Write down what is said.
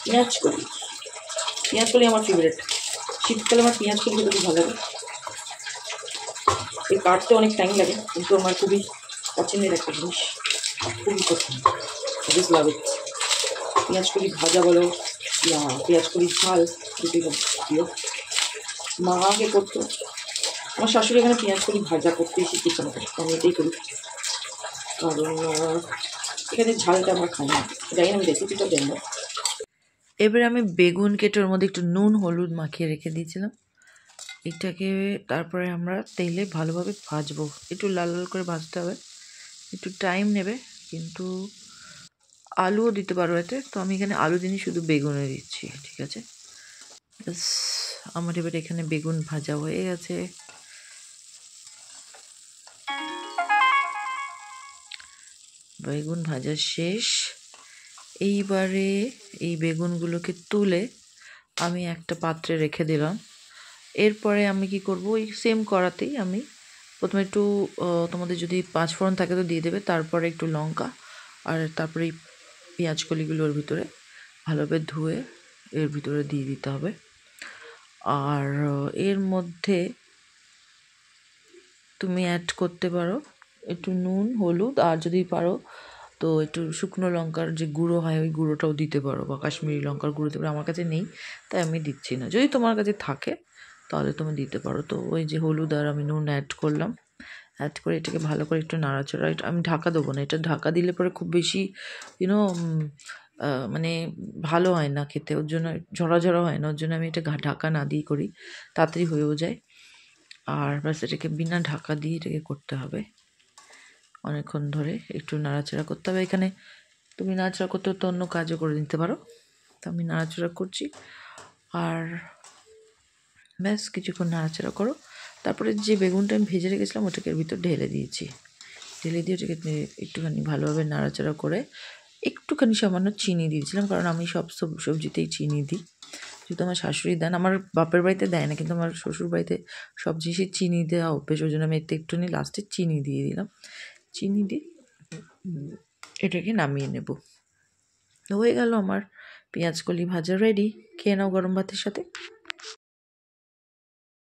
পেঁয়াজ কলি। পেঁয়াজ কলি আমার ফেভারিট। শীতকালে আমার পেঁয়াজ কলি খেতে খুব ভালো লাগে। এই কাটতে অনেক টাইম লাগে, কিন্তু আমার খুবই পছন্দের একটা জিনিস, খুবই পছন্দ। জাস্ট লাভ ইট। পেঁয়াজ কলি ভাজা বলো না পেঁয়াজ কলির ঝাল, দুটোই প্রিয়। মা আগে করতো, আমার শাশুড়ি এখানে পেঁয়াজ কলি ভাজা করতেই শিখেছে আমাকে, আমি এটাই করি। কারণ এখানে ঝালটা আমরা খাই না, জানি না, আমি রেসিপিটা জানি না। এবারে আমি বেগুন কেটে ওর মধ্যে একটু নুন হলুদ মাখিয়ে রেখে দিয়েছিলাম। এটাকে তারপরে আমরা তেলে ভালোভাবে ভাজবো, একটু লাল লাল করে ভাজতে হবে, একটু টাইম নেবে, কিন্তু আলুও দিতে পারো এতে। তো আমি এখানে আলু দিনই শুধু বেগুনে দিচ্ছি, ঠিক আছে। ব্যাস, আমার এবার এখানে বেগুন ভাজা হয়ে গেছে। বেগুন ভাজা শেষ। এইবারে এই বেগুনগুলোকে তুলে আমি একটা পাত্রে রেখে দিলাম। এরপরে আমি কি করব, ওই সেম কড়াতেই আমি প্রথমে একটু তোমাদের যদি 5 ফোড়ন থাকে তো দিয়ে দেবে, তারপরে একটু লঙ্কা, আর তারপরে এই পেঁয়াজ কলিগুলো ওর ভিতরে ভালোভাবে ধুয়ে এর ভিতরে দিয়ে দিতে হবে। আর এর মধ্যে তুমি অ্যাড করতে পারো একটু নুন হলুদ, আর যদি পারো তো একটু শুকনো লঙ্কার যে গুঁড়ো হয় ওই গুঁড়োটাও দিতে পারো, বা কাশ্মীরি লঙ্কার গুঁড়ো দিতে পারো। আমার কাছে নেই তাই আমি দিচ্ছি না, যদি তোমার কাছে থাকে তাহলে তুমি দিতে পারো। তো ওই যে হলুদ আর আমি নুন অ্যাড করলাম, অ্যাড করে এটাকে ভালো করে একটু নাড়াচাড়া, এটা আমি ঢাকা দেবো না, এটা ঢাকা দিলে পরে খুব বেশি ইউনো মানে ভালো হয় না খেতে, ওর জন্য ঝরা ঝরা হয় না, ওর জন্য আমি এটা ঢাকা না দিয়ে করি, তাড়াতাড়ি হয়েও যায়। আর ব্যাস এটাকে বিনা ঢাকা দিয়ে এটাকে করতে হবে, অনেকক্ষণ ধরে একটু নাড়াচাড়া করতে হবে। এখানে তুমি নাড়াচাড়া করতে তো অন্য কাজও করে নিতে পারো, তো আমি নাড়াচাড়া করছি। আর ব্যাস কিছুক্ষণ নাড়াচাড়া করো, তারপরে যে বেগুনটা আমি ভেজে রেখেছিলাম ওটাকে এর ভিতর ঢেলে দিয়েছি, ঢেলে দিয়ে ওটাকে একটুখানি ভালোভাবে নাড়াচাড়া করে একটুখানি সামান্য চিনি দিয়েছিলাম, কারণ আমি সব সবজিতেই চিনি দিই। যেহেতু আমার শাশুড়ি দেন, আমার বাপের বাড়িতে দেয় না, কিন্তু আমার শ্বশুর বাড়িতে সব জিনিসে চিনি দেওয়া অভ্যেস, ওই জন্য আমি এতে একটুখানি লাস্টে চিনি দিয়ে দিলাম। চিনি দিয়ে এটাকে নামিয়ে নেব। হয়ে গেল আমার পেঁয়াজ কলি ভাজা রেডি। খেয়ে নাও গরম ভাতের সাথে।